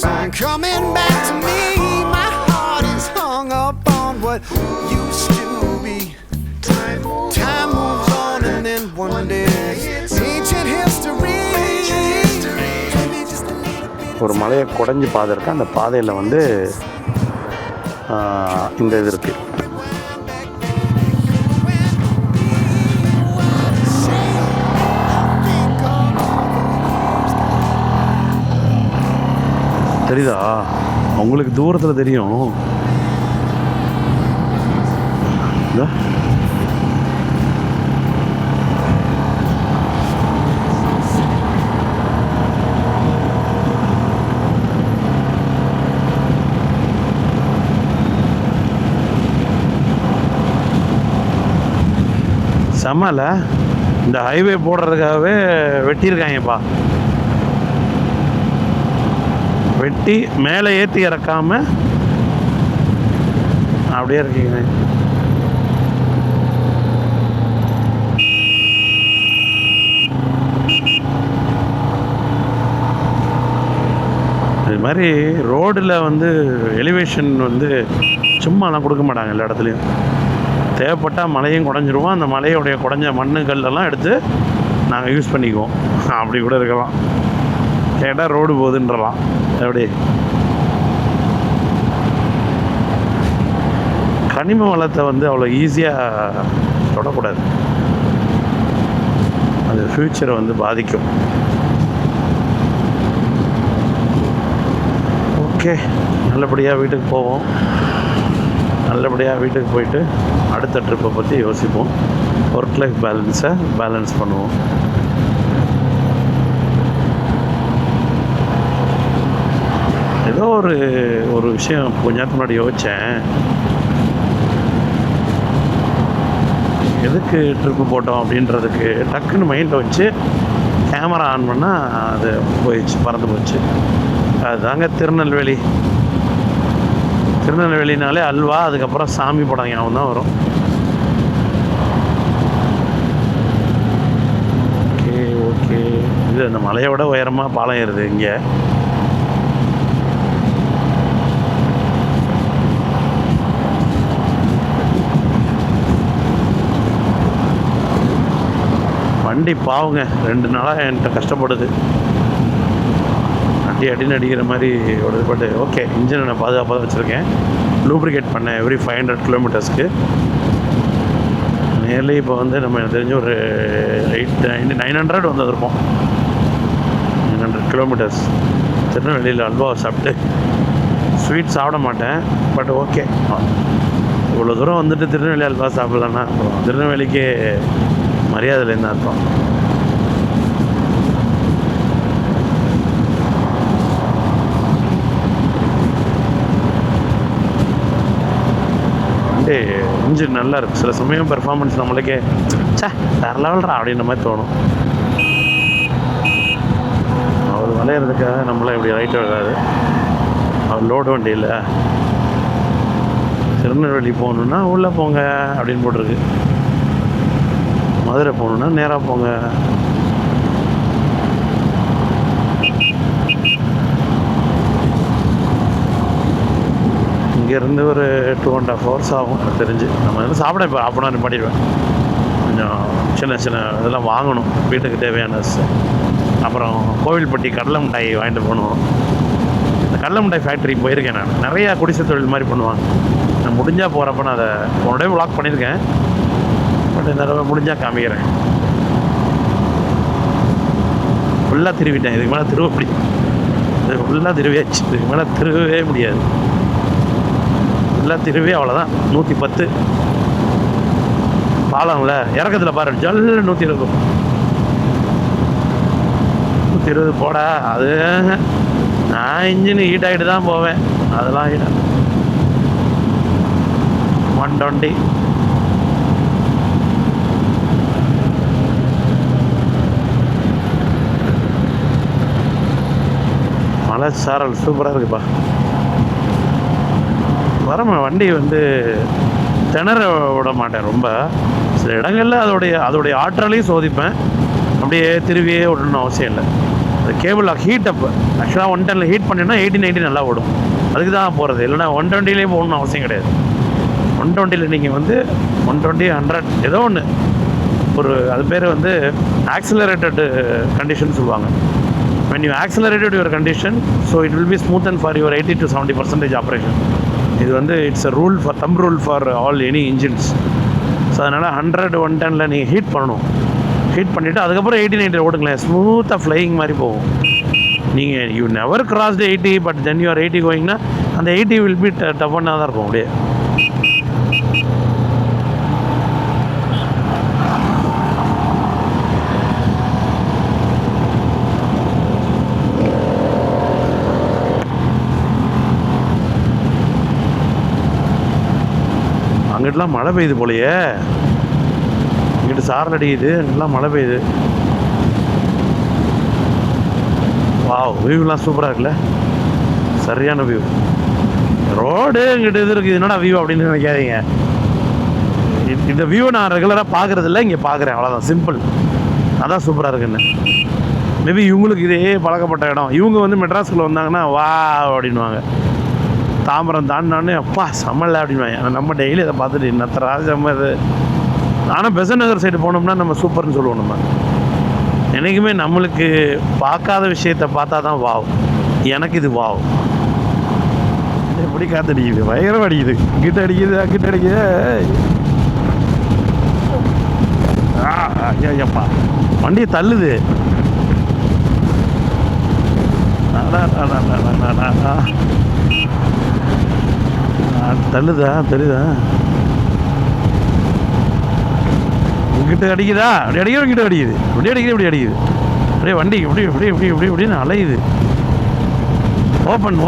sign coming back to me. My heart is hung up on what used to be. Time moves on and then one day ancient history. ஒரு மலையை குடஞ்சி பாதை இருக்குது. அந்த பாதையில் வந்து இந்த இது இருக்குது. தெரியுதா உங்களுக்கு? தூரத்தில் தெரியும். செம்மல இந்த ஹைவே போடுறதுக்காகவே வெட்டியிருக்காங்கப்பா. வெட்டி மேலே ஏற்றி இறக்காமல் அப்படியே இருக்கீங்க. இது மாதிரி ரோடில் வந்து எலிவேஷன் வந்து சும்மாலாம் கொடுக்க மாட்டாங்க. எல்லா இடத்துலையும் தேவைப்பட்டால் மலையும் குடஞ்சிருவோம். அந்த மலையோடைய குடஞ்ச மண்ணுக்கல்லாம் எடுத்து நாங்கள் யூஸ் பண்ணிக்குவோம். அப்படி கூட இருக்கலாம். கேட்டால் ரோடு போகுதுன்றலாம். எப்படி கனிம வளத்தை வந்து அவ்வளோ ஈஸியாக தொடக்கூடாது. அது ஃப்யூச்சரை வந்து பாதிக்கும். ஓகே, நல்லபடியாக வீட்டுக்கு போவோம். நல்லபடியாக வீட்டுக்கு போயிட்டு அடுத்த ட்ரிப்பை பற்றி யோசிப்போம். ஒர்க் லைஃப் பேலன்ஸை பேலன்ஸ் பண்ணுவோம். ஏதோ ஒரு விஷயம் கொஞ்ச நேரத்துக்கு முன்னாடி யோசித்தேன். எதுக்கு ட்ரிப்பு போட்டோம் அப்படின்றதுக்கு டக்குன்னு மைண்டில் வச்சு கேமரா ஆன் பண்ணால் அது போயிடுச்சு, பறந்து போச்சு. அதுதாங்க திருநெல்வேலி. திருநெல்வேலினாலே அல்வா, அதுக்கப்புறம் சாமி படம் ஞாபகம் தான் வரும். ஓகே ஓகே, இது அந்த மலையோட உயரமாக பாலம் ஏறுது இங்கே. வண்டி பாவுங்க 2 நாளாக என்கிட்ட கஷ்டப்படுது. அடின்னு அடிக்கிற மாதிரி ஒரு பட்டு. ஓகே, இன்ஜினை நான் பாதுகாப்பாக தான் வச்சுருக்கேன். லூப்ரிகேட் பண்ணேன் எவ்ரி 500 கிலோமீட்டர்ஸ்க்கு. நியர்லி இப்போ வந்து நம்ம எனக்கு தெரிஞ்சு ஒரு 900 வந்துருப்போம். 900 கிலோமீட்டர்ஸ். திருநெல்வேலியில் அல்வா சாப்பிட்டு. ஸ்வீட் சாப்பிட மாட்டேன், பட் ஓகே, இவ்வளோ தூரம் வந்துட்டு திருநெல்வேலி அல்வா சாப்பிட்லன்னா அப்புறம் திருநெல்வேலிக்கே மரியாதை இல்லைன்னு அர்த்தம். இன்ஜின் நல்லா இருக்குது. சில சமயம் பெர்ஃபார்மன்ஸ் நம்மளுக்கே வேற லெவல்ரா அப்படின்ற மாதிரி தோணும். அவர் விளையிறதுக்காக நம்மளாம் இப்படி ரைட்டு வராது. அவர் லோடு வண்டியில் திருநெல்வேலி போகணுன்னா உள்ளே போங்க அப்படின்னு போட்டிருக்கு. மதுரை போகணுன்னா நேராக போங்க. இங்கேருந்து ஒரு 2.5 hours ஆகும் தெரிஞ்சு. நம்ம வந்து சாப்பிட இப்போ ½ hour பண்ணிடுவேன். கொஞ்சம் சின்ன சின்ன இதெல்லாம் வாங்கணும் வீட்டுக்கு தேவையான. அப்புறம் கோவில்பட்டி கடலை மிட்டாய் வாங்கிட்டு போகணும். இந்த கடலை மிட்டாய் ஃபேக்ட்ரி போயிருக்கேன் நான். நிறையா குடிசை தொழில் மாதிரி பண்ணுவாங்க. நான் முடிஞ்சால் போகிறப்ப நான் அதை உடனே விளாக் பண்ணியிருக்கேன். பட் இந்த தடவை முடிஞ்சால் காமிக்கிறேன். ஃபுல்லாக திருவிட்டேன். இதுக்கு மேலே திருவ முடியும். இது ஃபுல்லாக திருவியாச்சு. இதுக்கு மேலே திருவவே முடியாது. ஃபுல்லாக திருவி அவ்வளோதான். 110 பாலம்ல இறக்கத்தில் பாரு, ஜல்லு 120 120 போட. அது நான் இன்ஜின் ஹீட் ஆகிட்டு தான் போவேன். அதெல்லாம் ஹீட் 120. மலை சாரல் சூப்பராக இருக்குப்பா. வரமா வண்டி வந்து திணற விட மாட்டேன் ரொம்ப. சில இடங்களில் அதோடைய ஆற்றலையும் சோதிப்பேன். அப்படியே திருவியே விடணும்னு அவசியம் இல்லை. இந்த கேபிள் ஹீட் அப் ஆக்சுவலாக 110 ஹீட் பண்ணினா 80-90 நல்லா ஓடும். அதுக்கு தான் போகிறது. இல்லைனா 120 போகணும்னு அவசியம் கிடையாது. 120 நீங்கள் வந்து 120, 100 ஏதோ ஒன்று ஒரு அது பேர் வந்து ஆக்சிலரேட்டட் கண்டிஷன் சொல்லுவாங்க. when you accelerated your condition, so it will be smoothen for your 80-70% operation. இது வந்து it's a rule for them rule for all any engines. So அதனால் 100, 110 நீங்கள் ஹீட் பண்ணணும். ஹீட் பண்ணிவிட்டு அதுக்கப்புறம் 80-90 ஓடுங்களேன், ஸ்மூத்தாக ஃப்ளையிங் மாதிரி போகும். நீங்கள் you never crossed 80, but then you are 80 கோயிங்னா அந்த 80 வில் பி டஃப்பாக தான் இருக்கும் அப்படியே. அங்கிட்டலாம் மழை பெய்யுது போலையே, இங்கிட்டு சாரல் அடிக்குது, அங்கிட்டலாம் மழை பெய்யுது. வாவ், வியூலாம் சூப்பராக இருக்குல்ல, சரியான வியூ. ரோடு இங்கிட்ட இது இருக்குது, என்னடா வியூ அப்படின்னு நினைக்காதீங்க. இந்த வியூவை நான் ரெகுலராக பார்க்குறதில்ல, இங்கே பார்க்குறேன், அவ்வளோதான், சிம்பிள். அதான் சூப்பராக இருக்குன்னு. மேபி இவங்களுக்கு இதே பழக்கப்பட்ட இடம். இவங்க வந்து மெட்ராஸுக்குள்ளே வந்தாங்கன்னா வா அப்படின்வாங்க. தாம்பரம் தாண்டினானே அப்பா சம்மல்ல அப்படின்வாங்க. நம்ம டெய்லி அதை பார்த்துட்டு இன்னத்த ராஜம்மா இது. ஆனால் பெசன்ட் நகர் சைடு போனோம்னா நம்ம சூப்பர்னு சொல்லுவோம். நம்ம என்றைக்குமே நம்மளுக்கு பார்க்காத விஷயத்தை பார்த்தா தான் வாவ். எனக்கு இது வாவ். எப்படி காற்று அடிக்குது, பயங்கரம் அடிக்குது, கிட்ட அடிக்குது, அங்கிட்ட அடிக்குது. ஐயாப்பா வண்டியை தள்ளுது. தள்ளுதா தெரியுதா, இங்கிட்ட அடிக்குதா, அப்படி அடிக்கிற இங்கிட்ட அடிக்குது, இப்படி அடிக்குது, இப்படி அடிக்குது, அப்படியே வண்டி இப்படி இப்படி இப்படி இப்படி இப்படின்னு அலையுது.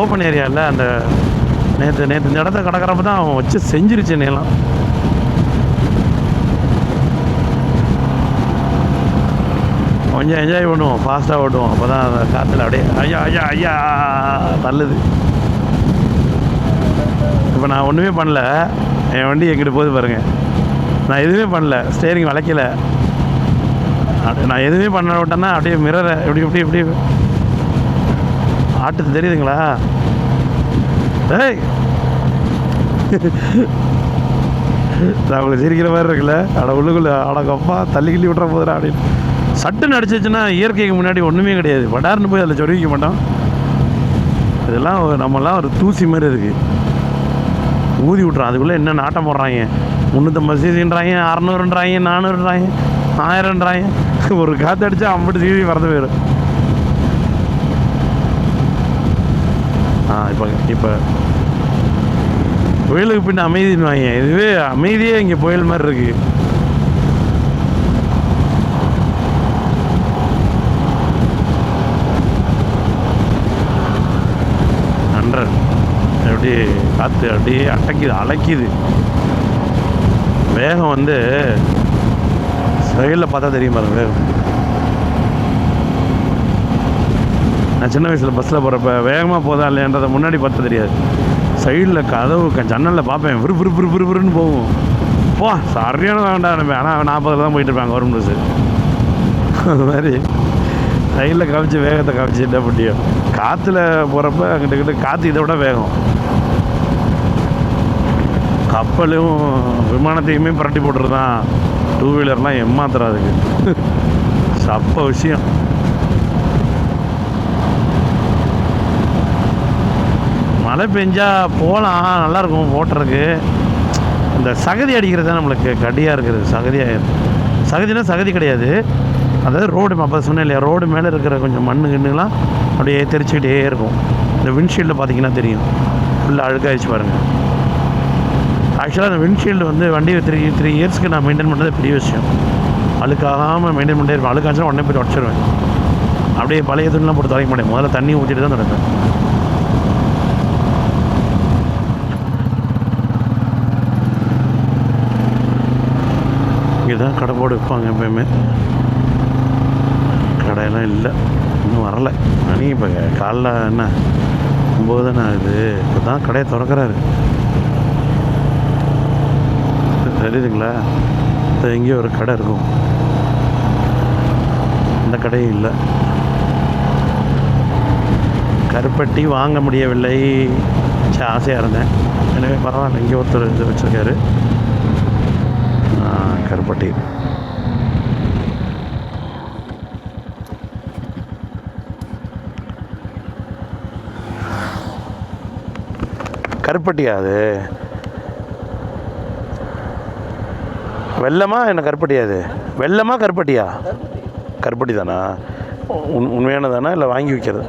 ஓப்பன் ஏரியா இல்லை. அந்த நேற்று இந்த இடத்த கடக்கிறப்ப தான் அவன் வச்சு செஞ்சிருச்சு என்னையெல்லாம். கொஞ்சம் என்ஜாய் பண்ணுவோம், ஃபாஸ்ட்டாக ஓட்டுவோம், அப்போ தான் அந்த காற்றுல அப்படியே ஐயா ஐயா ஐயா தள்ளுது. இப்போ நான் ஒன்றுமே பண்ணல, என் வண்டி எங்கிட்ட போகுது பாருங்கள். நான் எதுவுமே பண்ணல, ஸ்டேரிங் வளைக்கலை, நான் எதுவுமே பண்ண விட்டேன்னா அப்படியே மிரரை இப்படி இப்படி இப்படி ஆட்டுது, தெரியுதுங்களா? ஏய் நான் உங்களுக்கு சிரிக்கிற மாதிரி இருக்குல்ல, அட உள்ளுக்குள்ள அடக்கப்பா தள்ளி கிள்ளி விட்ற போதுடா அப்படின்னு. சட்டுன்னு அடிச்சிச்சுன்னா இயற்கைக்கு முன்னாடி ஒன்றுமே கிடையாது, படார்னு போய் அதில் சொருவிக்க மாட்டோம். இதெல்லாம் நம்மலாம் ஒரு தூசி மாதிரி இருக்குது, ஊதி விட்றோம். அதுக்குள்ளே என்ன நாட்டம் போடுறாங்க, 350 சிசின்றாங்க, 600ன்றாங்க, 400ன்றாங்க, 1000ன்றாங்க. ஒரு காற்று அடித்தா 50 சிசி பறந்து போயிடும். இப்போ புயலுக்கு பின்ன அமைதின்னு வாங்க, இதுவே அமைதியே இங்கே புயல் மாதிரி இருக்குது. எப்படி காற்று அப்படியே அடைக்குது, அலைக்குது. வேகம் வந்து சைடில் பார்த்தா தெரியும் பாருங்க வேகம். நான் சின்ன வயசில் பஸ்ஸில் போகிறப்ப வேகமாக போதா இல்லைன்றதை முன்னாடி பார்த்தா தெரியாது. சைடில் கதவு ஜன்னலில் பார்ப்பேன், விறுவிறுன்னு போகும். போ சரியான வேண்டாம், ஆனால் 40 தான் போயிட்டு இருப்பாங்க கவர்மெண்ட் பஸ்ஸு. அது மாதிரி சைடில் காமிச்சு வேகத்தை காமிச்சு என்ன முடியும். காற்றுல போகிறப்ப அங்கிட்ட காற்று இதை விட வேகம். கப்பலும் விமானத்தையுமே புரட்டி போட்டுறது தான். 2 வீலர்லாம் ஏமாத்துறாதுக்கு சப்ப விஷயம். மழை பெஞ்சா போகலாம், நல்லாயிருக்கும் ஓட்டுறதுக்கு. இந்த சகதி அடிக்கிறது தான் நம்மளுக்கு கடியாக இருக்குது. சகதினா சகதி கிடையாது, அதாவது ரோடு அப்போ சொன்னேன் இல்லையா, ரோடு மேலே இருக்கிற கொஞ்சம் மண்ணுலாம் அப்படியே தெரிச்சுக்கிட்டே இருக்கும். இந்த விண்ட்ஷீல்டில் பார்த்தீங்கன்னா தெரியும், ஃபுல்லாக அழுக்காயிடுச்சு பாருங்கள். ஆக்சுவலாக அந்த விண்ட்ஷீல்டு வந்து வண்டி 3 இயர்ஸ்க்கு நான் மெயின்டைன் பண்ணுறது பெரிய விஷயம். அழுக்காகாமல் மெயின்டைன் பண்ணிட்டே இருப்பேன். அழுக்காச்சுன்னா உடனே போய் உடச்சிடுவேன். அப்படியே பழைய துணிலாம் போட்டு துவைக்க மாட்டேன், முதல்ல தண்ணி ஊற்றிட்டு தான் நடப்பேன். இங்கே தான் கடை போடு வைப்பாங்க எப்போயுமே. கடையெல்லாம் இல்லை, இன்னும் வரலை. மணி இப்போ காலைல என்ன 9 தானே ஆகுது. இப்போ தான் கடையை திறக்கிறாரு, தெரியுதுங்களா? இப்போ எங்கேயோ ஒரு கடை இருக்கும், அந்த கடையும் இல்லை. கருப்பட்டி வாங்க முடியவில்லை. ஆசையாக இருந்தேன். எனவே பரவாயில்ல, இங்கே ஒருத்தர் இது வச்சுருக்காரு கருப்பட்டி. கருப்பட்டியா அது? வெள்ளமா என்ன கருப்பட்டியா அது? வெள்ளமா கருப்பட்டியா? கருப்பட்டி தானா? உண்மையானதானா இல்லை வாங்கி வைக்கிறது?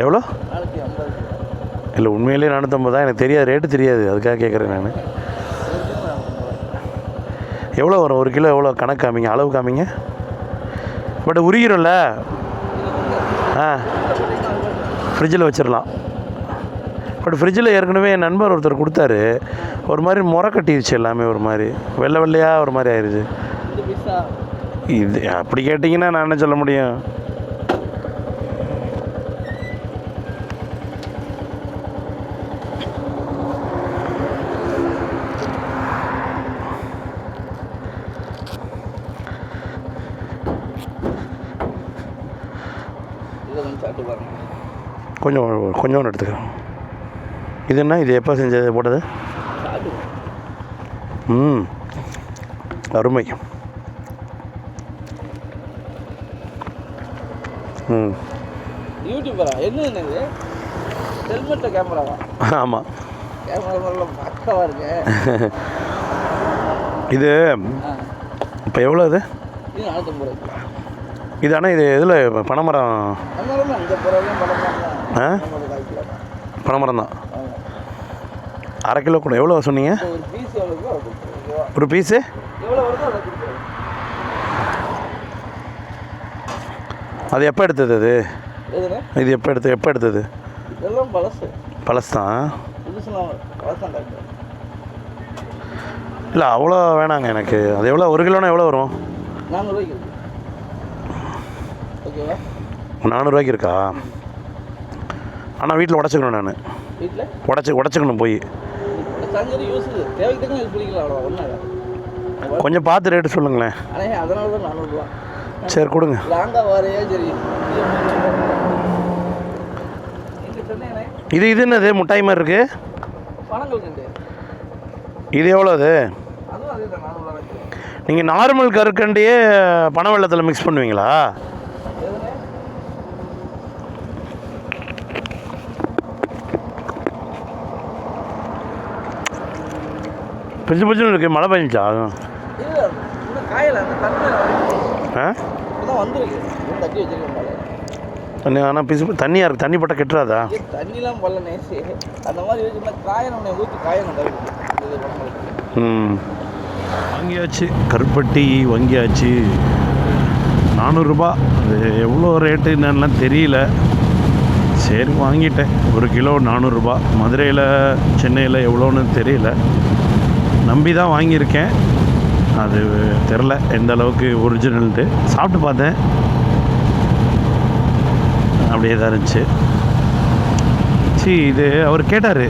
எவ்வளோ? இல்லை உண்மையிலேயே 450 தான். எனக்கு தெரியாது, ரேட்டு தெரியாது, அதுக்காக கேட்குறேன் நான். எவ்வளோ வரும் 1 கிலோ? எவ்வளோ கணக்கு காமிங்க, அளவு காமிங்க. பட் உரிகிறோம்ல. ஃப்ரிட்ஜில் வச்சிடலாம். பட் ஃப்ரிட்ஜில் ஏற்கனவே என் நண்பர் ஒருத்தர் கொடுத்தாரு. ஒரு மாதிரி முறை கட்டிடுச்சு, எல்லாமே ஒரு மாதிரி வெள்ளை வெள்ளையாக ஒரு மாதிரி ஆயிடுச்சு. இது அப்படி கேட்டிங்கன்னா நான் என்ன சொல்ல முடியும்? கொஞ்சம் எடுத்துக்கிறேன். இது என்ன? இது எப்போ செஞ்சது போட்டது? அருமை. யூடியூபரா? என்ன ஹெல்மெட்டில் கேமராவா? ஆமாம், கேமரா பக்கவா இருக்கு. இது இப்போ எவ்வளோ? இது 450 ரூபாய். இது ஆனால் இது எதில்? பனைமரம். பனைமரம் தான். 1/2 கிலோ கூட. எவ்வளோ சொன்னீங்க? ஒரு பீஸு அது எப்போ எடுத்தது? அது இது எப்போ எடுத்தது? பழசு தான். இல்லை அவ்வளோ வேணாங்க எனக்கு. அது எவ்வளோ? 1 கிலோனா எவ்வளோ வரும்? 400 ரூபாய்க்கு இருக்கா? ஆனால் வீட்டில் உடச்சிக்கணும். நான் உடச்சிக்கணும் போய். கொஞ்சம் பார்த்து ரேட்டு சொல்லுங்களேன். சரி கொடுங்க. இது என்னது முட்டாய் மாதிரி இருக்கு? இது எவ்வளோ? அது நீங்கள் நார்மல் கற்கண்டையே பனை வெள்ளத்தில் மிக்ஸ் பண்ணுவீங்களா? பிஞ்சு பிஞ்சுன்னு இருக்கு. மழை பெஞ்சா? தண்ணி ஆனால் பிசு தண்ணியாக இருக்குது. தண்ணி போட்டால் கெட்டுறாதா? தண்ணிலாம் போடல நேசி. அந்த மாதிரி காயணும், ஊற்றி காயணும். வாங்கியாச்சு கருப்பட்டி, வாங்கியாச்சு. 400 ரூபா. அது எவ்வளோ ரேட்டு என்னென்னலாம் தெரியல. சரி வாங்கிட்டேன். 1 கிலோ 400 ரூபா. மதுரையில் சென்னையில் எவ்வளோன்னு தெரியல. நம்பி தான் வாங்கியிருக்கேன். அது தெரில எந்த அளவுக்கு ஒரிஜினல்ட்டு. சாப்பிட்டு பார்த்தேன், அப்படியே தான் இருந்துச்சு. சரி, இது அவர் கேட்டார்,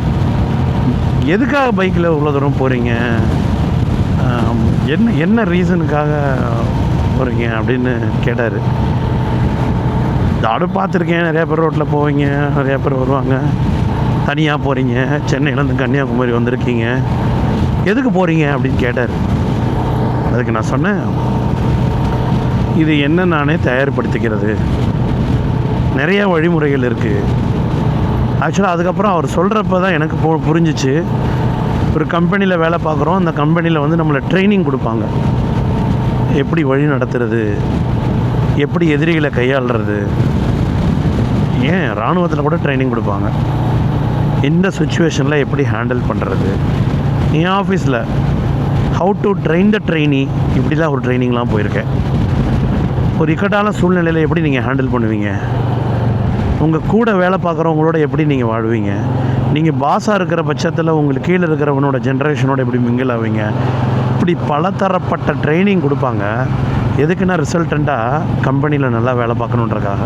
எதுக்காக பைக்கில் இவ்வளோ தூரம் போகிறீங்க, என்ன ரீசனுக்காக போகிறீங்க அப்படின்னு கேட்டார். நானும் பார்த்துருக்கேன், நிறையா பேர் ரோட்டில் போவீங்க, நிறையா பேர் வருவாங்க. தனியாக போகிறீங்க, சென்னையிலேருந்து கன்னியாகுமரி வந்திருக்கீங்க, எதுக்கு போகிறீங்க அப்படின்னு கேட்டார். அதுக்கு நான் சொன்னேன், இது என்ன நானே தயார்படுத்திக்கிறது, நிறைய வழிமுறைகள் இருக்குது. ஆக்சுவலாக அதுக்கப்புறம் அவர் சொல்கிறப்ப தான் எனக்கு புரிஞ்சிச்சு. ஒரு கம்பெனியில் வேலை பார்க்குறோம், அந்த கம்பெனியில் வந்து நம்மளை ட்ரைனிங் கொடுப்பாங்க. எப்படி வழி நடத்துறது, எப்படி எதிரிகளை கையாளுறது, ஏன் இராணுவத்தில் கூட ட்ரைனிங் கொடுப்பாங்க. எந்த சுச்சுவேஷனில் எப்படி ஹேண்டில் பண்ணுறது, என் ஆஃபீஸில் how to train the trainee, இப்படிலாம் ஒரு ட்ரைனிங்லாம் போயிருக்கேன். ஒரு இக்கட்டான சூழ்நிலையில் எப்படி நீங்கள் ஹேண்டில் பண்ணுவீங்க, உங்கள் கூட வேலை பார்க்குறவங்களோட எப்படி நீங்கள் வாழ்வீங்க, நீங்கள் பாஸாக இருக்கிற பட்சத்தில் உங்களுக்கு கீழே இருக்கிறவனோட ஜென்ரேஷனோட எப்படி மிங்கிள் ஆவீங்க, இப்படி பலதரப்பட்ட ட்ரைனிங் கொடுப்பாங்க. எதுக்குன்னா ரிசல்டண்ட்டாக கம்பெனியில் நல்லா வேலை பார்க்கணுன்றக்காக.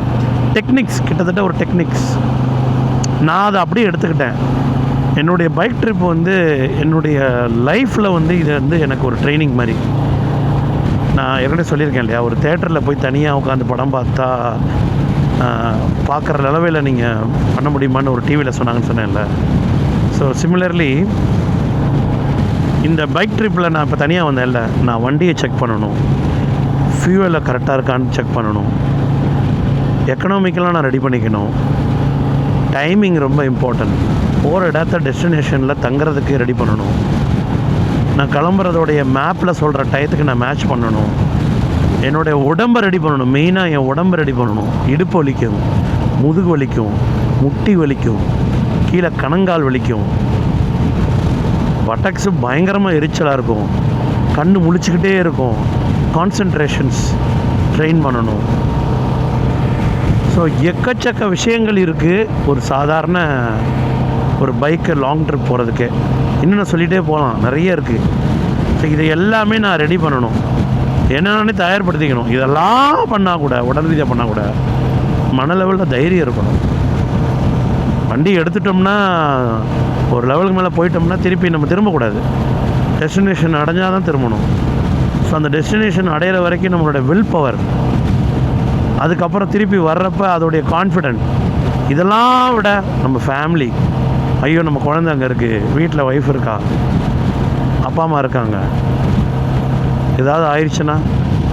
டெக்னிக்ஸ், கிட்டத்தட்ட ஒரு டெக்னிக்ஸ். நான் அதை அப்படியே எடுத்துக்கிட்டேன். என்னுடைய பைக் ட்ரிப் வந்து என்னுடைய லைஃப்பில் வந்து இது வந்து எனக்கு ஒரு ட்ரைனிங் மாதிரி. நான் ஏற்கனவே சொல்லியிருக்கேன் இல்லையா, ஒரு தேட்டரில் போய் தனியாக உட்காந்து படம் பார்த்தா பார்க்குற நிலவையில் நீங்கள் பண்ண முடியுமான்னு ஒரு டிவியில் சொன்னாங்கன்னு சொன்னேன்ல. ஸோ சிமிலர்லி இந்த பைக் ட்ரிப்பில் நான் இப்போ தனியாக வந்தேன்ல, நான் வண்டியை செக் பண்ணணும், ஃபியூவலை கரெக்டாக இருக்கான்னு செக் பண்ணணும், எக்கனாமிக்கலாக நான் ரெடி பண்ணிக்கணும், டைமிங் ரொம்ப இம்பார்ட்டன்ட், போகிற இடத்த டெஸ்டினேஷனில் தங்குறதுக்கு ரெடி பண்ணணும், நான் கிளம்புறதோடைய மேப்பில் சொல்கிற டயத்துக்கு நான் மேட்ச் பண்ணணும், என்னுடைய உடம்பை ரெடி பண்ணணும், மெயினாக என் உடம்பை ரெடி பண்ணணும். இடுப்பு வலிக்கும், முதுகு வலிக்கும், முட்டி வலிக்கும், கீழே கணங்கால் வலிக்கும், வட்டக்ஸு பயங்கரமாக எரிச்சலாக இருக்கும், கண் முழிச்சுக்கிட்டே இருக்கும், கான்சன்ட்ரேஷன்ஸ் ட்ரெயின் பண்ணணும். ஸோ எக்கச்சக்க விஷயங்கள் இருக்குது ஒரு சாதாரண ஒரு பைக்கு லாங் ட்ரிப் போகிறதுக்கே. இன்னும் நான் சொல்லிகிட்டே போகலாம், நிறைய இருக்குது. ஸோ இதை எல்லாமே நான் ரெடி பண்ணணும், என்னென்னே தயார்படுத்திக்கணும். இதெல்லாம் பண்ணால் கூட, உடல் ரீதியாக பண்ணால் கூட மன லெவலில் தைரியம் இருக்கணும். வண்டி எடுத்துட்டோம்னா ஒரு லெவலுக்கு மேலே போயிட்டோம்னா திருப்பி நம்ம திரும்பக்கூடாது, டெஸ்டினேஷன் அடைஞ்சால் தான் திரும்பணும். ஸோ அந்த டெஸ்டினேஷன் அடையிற வரைக்கும் நம்மளோட வில் பவர், அதுக்கப்புறம் திருப்பி வர்றப்ப அதோடைய கான்ஃபிடென்ட், இதெல்லாம் விட நம்ம ஃபேமிலி, ஐயோ நம்ம குழந்தை அங்கே இருக்குது, வீட்டில் ஒய்ஃப் இருக்கா, அப்பா அம்மா இருக்காங்க, ஏதாவது ஆயிடுச்சுன்னா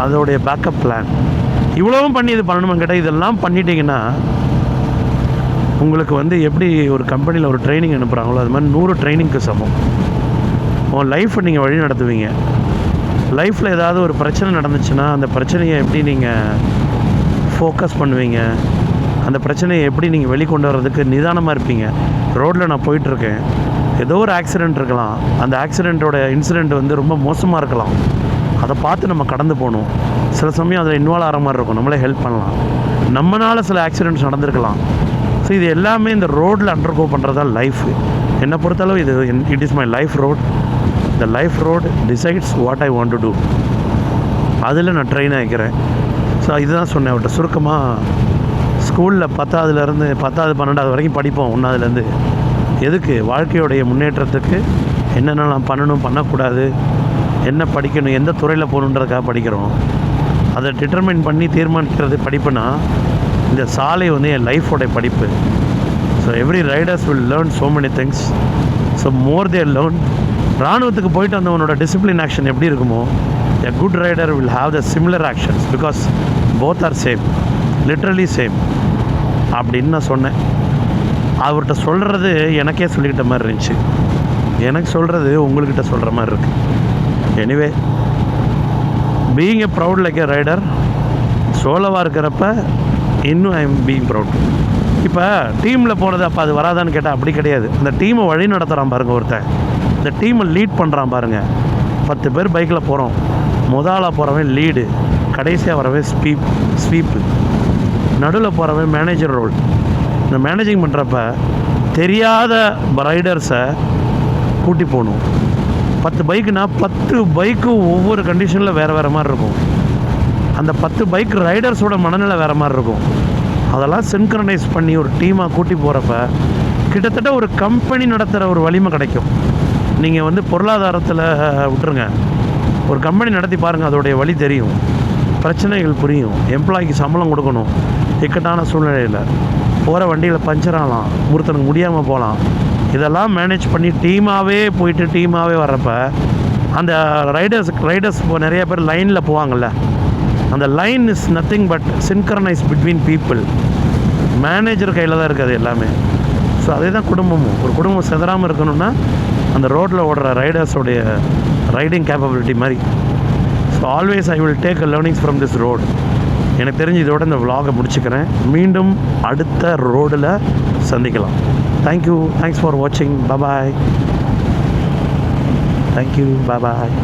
அதோடைய பேக்கப் பிளான், இவ்வளவும் பண்ணி இது பண்ணணுமா கேட்டால் இதெல்லாம் பண்ணிட்டீங்கன்னா உங்களுக்கு வந்து எப்படி ஒரு கம்பெனியில் ஒரு ட்ரைனிங் அனுப்புகிறாங்களோ அது மாதிரி 100 ட்ரைனிங்க்கு சமம். உங்கள் லைஃப்பை நீங்கள் வழி நடத்துவீங்க. லைஃப்பில் ஏதாவது ஒரு பிரச்சனை நடந்துச்சுன்னா அந்த பிரச்சனையை எப்படி நீங்கள் ஃபோக்கஸ் பண்ணுவீங்க, அந்த பிரச்சனையை எப்படி நீங்கள் வெளிக்கொண்டு வர்றதுக்கு நிதானமாக இருப்பீங்க. ரோட்டில் நான் போயிட்டுருக்கேன், ஏதோ ஒரு ஆக்சிடெண்ட் இருக்கலாம், அந்த ஆக்சிடெண்ட்டோட இன்சிடெண்ட் வந்து ரொம்ப மோசமாக இருக்கலாம், அதை பார்த்து நம்ம கடந்து போகணும். சில சமயம் அதில் இன்வால்வ் ஆகிற மாதிரி இருக்கும், நம்மளே ஹெல்ப் பண்ணலாம், நம்மளால் சில ஆக்சிடெண்ட்ஸ் நடந்திருக்கலாம். ஸோ இது எல்லாமே இந்த ரோட்டில் அண்டர்கோ பண்ணுறது தான் லைஃபு. என்னை பொறுத்தளவு இது it is my life road. The life road decides what I want to do. அதில் நான் ட்ரெயின் ஆகிக்கிறேன். ஸோ இதுதான் சொன்னேன் அவர்கிட்ட சுருக்கமாக. ஸ்கூலில் 10ஆவதுலேருந்து 10ஆவது 12ஆவது வரைக்கும் படிப்போம், 1ஆவதுலேருந்து. எதுக்கு? வாழ்க்கையோடைய முன்னேற்றத்துக்கு என்னென்ன நான் பண்ணணும், பண்ணக்கூடாது, என்ன படிக்கணும், எந்த துறையில் போகணுன்றதுக்காக படிக்கிறோம். அதை டிட்டர்மைன் பண்ணி தீர்மானிக்கிறது படிப்புனா இந்த சாலை வந்து என் லைஃபோடைய படிப்பு. So every riders will learn so many things. So more there learn. இராணுவத்துக்கு போயிட்டு வந்தவனோட டிசிப்ளின் ஆக்ஷன் எப்படி இருக்குமோ, a good rider will have the similar actions because both are same, literally same அப்படின்னு நான் சொன்னேன். அவர்கிட்ட சொல்கிறது எனக்கே சொல்லிக்கிட்ட மாதிரி இருந்துச்சு, எனக்கு சொல்கிறது உங்கள்கிட்ட சொல்கிற மாதிரி இருக்குது. Anyway, being a proud like a rider, சோலோவாக இருக்கிறப்ப இன்னும் ஐ எம் பீயிங் ப்ரவுட். இப்போ டீமில் போனது அப்போ அது வராதான்னு கேட்டால் அப்படி கிடையாது. அந்த டீமை வழி நடத்துகிறான் பாருங்கள் ஒருத்தன், இந்த டீமை லீட் பண்ணுறான் பாருங்கள். 10 பேர் பைக்கில் போகிறோம், முதலாக போகிறவன் லீடு, கடைசியாக வரவன் ஸ்வீப்பு, நடுவில் போகிறவன் மேனேஜர் ரோல். இந்த மேனேஜிங் பண்ணுறப்ப தெரியாத ரைடர்ஸை கூட்டி போகணும். 10 பைக்குனா 10 பைக்கும் ஒவ்வொரு கண்டிஷனில் வேறு மாதிரி இருக்கும். அந்த 10 பைக் ரைடர்ஸோட மனநிலை வேறு மாதிரி இருக்கும். அதெல்லாம் சின்க்ரனைஸ் பண்ணி ஒரு டீமாக கூட்டி போகிறப்ப கிட்டத்தட்ட ஒரு கம்பெனி நடத்துகிற ஒரு வலிமை கிடைக்கும். நீங்கள் வந்து பொருளாதாரத்தில் விட்டுருங்க, ஒரு கம்பெனி நடத்தி பாருங்கள், அதோடைய வழி தெரியும், பிரச்சனைகள் புரியும். எம்ப்ளாய்க்கு சம்பளம் கொடுக்கணும், இக்கட்டான சூழ்நிலையில் போகிற வண்டியில் பஞ்சர் ஆகலாம், ஒருத்தனுக்கு முடியாமல் போகலாம். இதெல்லாம் மேனேஜ் பண்ணி டீமாகவே போயிட்டு டீமாகவே வர்றப்ப அந்த ரைடர்ஸ் இப்போ நிறைய பேர் லைனில் போவாங்கள்ல, அந்த line is nothing but synchronise between people. Manager கையில் தான் இருக்குது எல்லாமே. ஸோ அதே தான் குடும்பமும். ஒரு குடும்பம் செதறாமல் இருக்கணும்னா அந்த ரோட்டில் ஓடுற ரைடர்ஸோடைய ரைடிங் கேப்பபிலிட்டி மாதிரி. So always I will take a learnings from this road. எனக்கு தெரிஞ்சு இதோட இந்த vlog-ஐ முடிச்சுக்கிறேன். மீண்டும் அடுத்த ரோடில் சந்திக்கலாம். தேங்க்யூ, தேங்க்ஸ் ஃபார் வாட்சிங், பாய். தேங்க்யூ, பாய்.